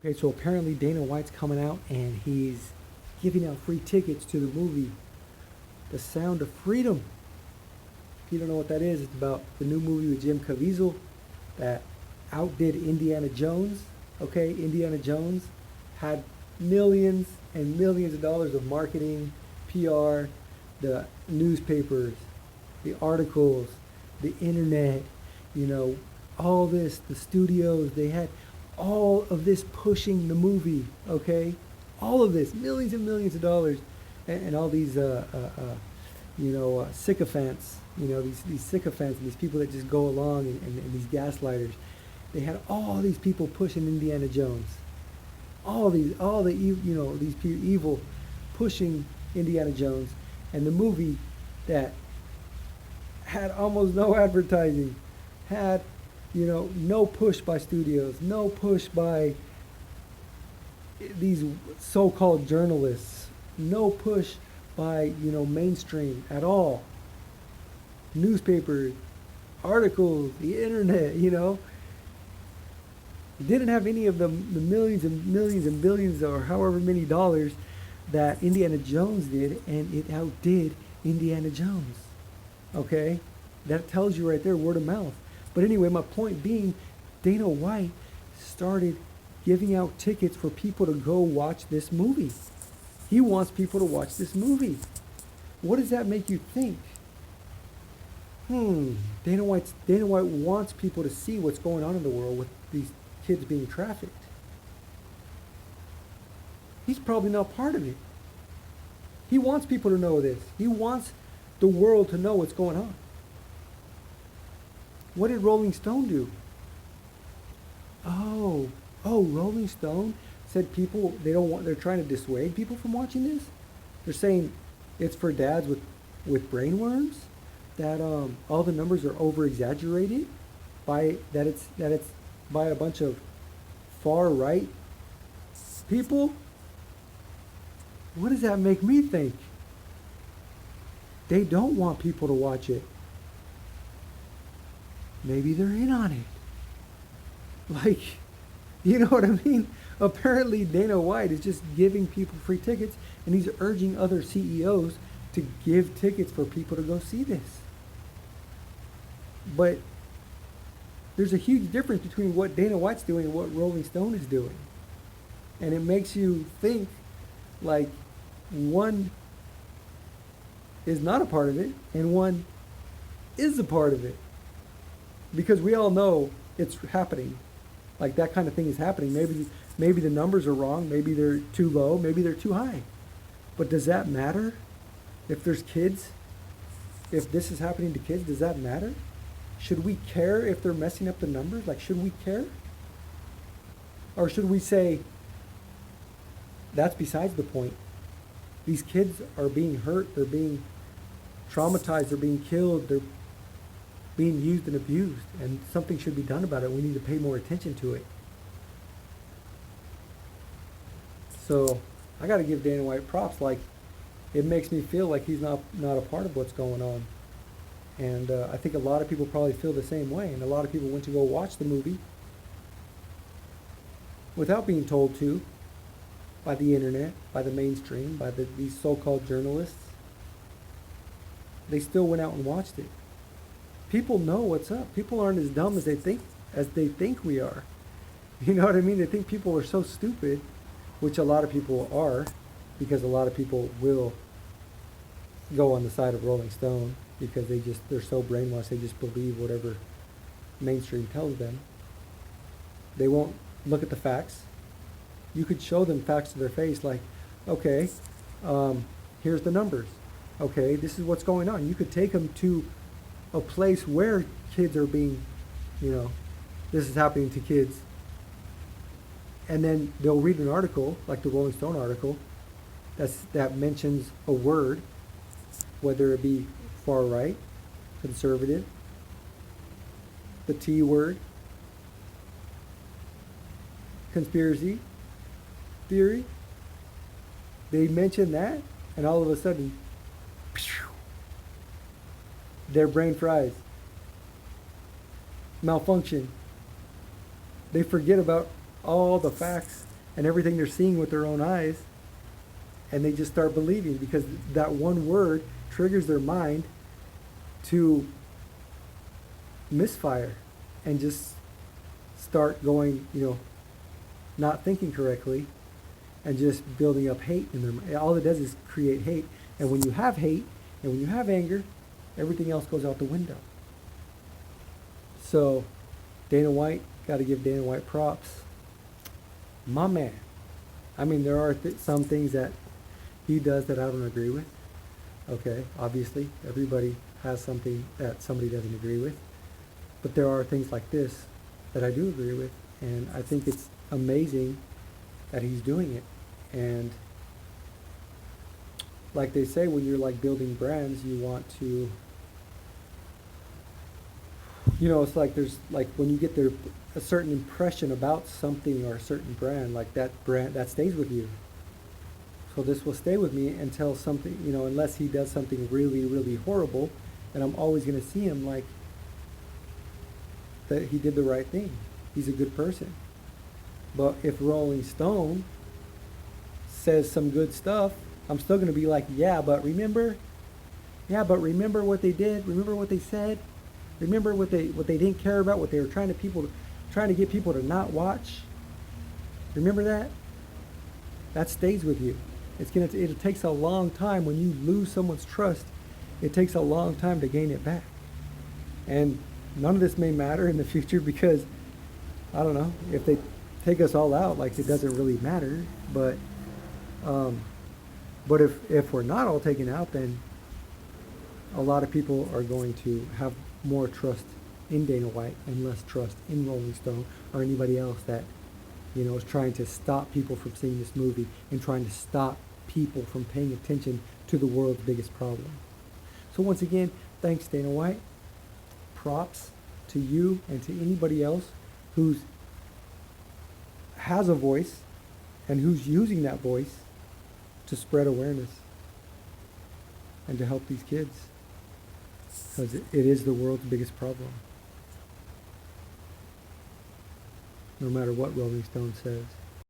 Okay, so apparently Dana White's coming out and he's giving out free tickets to the movie The Sound of Freedom. If you don't know what that is, it's about the new movie with Jim Caviezel that outdid Indiana Jones. Okay, Indiana Jones had millions and millions of dollars of marketing, PR, the newspapers, the articles, the internet, you know, all this, the studios, they had all of this pushing the movie, okay? All of this, millions and millions of dollars, and all these, sycophants, these sycophants, these people that just go along and these gaslighters. They had all these people pushing Indiana Jones, these evil pushing Indiana Jones, and the movie that had almost no advertising, had no push by studios, no push by these so-called journalists, no push by mainstream at all, newspapers, articles, the internet, didn't have any of the millions and millions and billions or however many dollars that Indiana Jones did, and it outdid Indiana Jones. Okay? That tells you right there, word of mouth. But anyway, my point being, Dana White started giving out tickets for people to go watch this movie. He wants people to watch this movie. What does that make you think? Dana White wants people to see what's going on in the world with these kids being trafficked. He's probably not part of it. He wants people to know this. He wants the world to know what's going on. What did Rolling Stone do? Rolling Stone said people they're trying to dissuade people from watching this. They're saying it's for dads with brainworms, that all the numbers are over exaggerated, that it's by a bunch of far right people. What does that make me think? They don't want people to watch it. Maybe they're in on it. Like, you know what I mean? Apparently Dana White is just giving people free tickets, and he's urging other CEOs to give tickets for people to go see this. But there's a huge difference between what Dana White's doing and what Rolling Stone is doing. And it makes you think like one is not a part of it and one is a part of it. Because we all know it's happening. Like that kind of thing is happening. Maybe the numbers are wrong, maybe they're too low, maybe they're too high. But does that matter? If there's kids, if this is happening to kids, does that matter? Should we care if they're messing up the numbers? Like, should we care? Or should we say, that's besides the point. These kids are being hurt, they're being traumatized, they're being killed, they're being used and abused, and something should be done about it. We need to pay more attention to it. So I got to give Dana White props. Like, it makes me feel like he's not a part of what's going on. And I think a lot of people probably feel the same way. And a lot of people went to go watch the movie without being told to by the internet, by the mainstream, by these so-called journalists. They still went out and watched it. People know what's up. People aren't as dumb as they think we are. You know what I mean? They think people are so stupid, which a lot of people are, because a lot of people will go on the side of Rolling Stone because they're so brainwashed, they just believe whatever mainstream tells them. They won't look at the facts. You could show them facts to their face, like, okay, here's the numbers. Okay, this is what's going on. You could take them to a place where kids are being, this is happening to kids. And then they'll read an article, like the Rolling Stone article, that mentions a word, whether it be far right, conservative, the T word, conspiracy theory. They mention that, and all of a sudden, their brain fries. Malfunction. They forget about all the facts and everything they're seeing with their own eyes, and they just start believing because that one word triggers their mind to misfire and just start going, not thinking correctly and just building up hate in their mind. All it does is create hate. And when you have hate and when you have anger, everything else goes out the window. So Dana White, got to give Dana White props. My man. I mean, there are some things that he does that I don't agree with. Okay, obviously, everybody has something that somebody doesn't agree with. But there are things like this that I do agree with. And I think it's amazing that he's doing it. And like they say, when you're like building brands, you want to, it's like there's like when you get a certain impression about something or a certain brand, like that brand that stays with you. So this will stay with me until something, unless he does something really, really horrible, and I'm always going to see him like that he did the right thing. He's a good person. But if Rolling Stone says some good stuff, I'm still going to be like, yeah, but remember what they did, remember what they said, remember what they didn't care about, what they were trying to get people to not watch. Remember that? That stays with you. It takes a long time when you lose someone's trust. It takes a long time to gain it back. And none of this may matter in the future because, I don't know, if they take us all out, like it doesn't really matter. But if we're not all taken out, then a lot of people are going to have more trust in Dana White and less trust in Rolling Stone or anybody else that, is trying to stop people from seeing this movie and trying to stop people from paying attention to the world's biggest problem. So once again, thanks Dana White. Props to you and to anybody else who has a voice and who's using that voice to spread awareness and to help these kids, because it is the world's biggest problem, no matter what Rolling Stone says.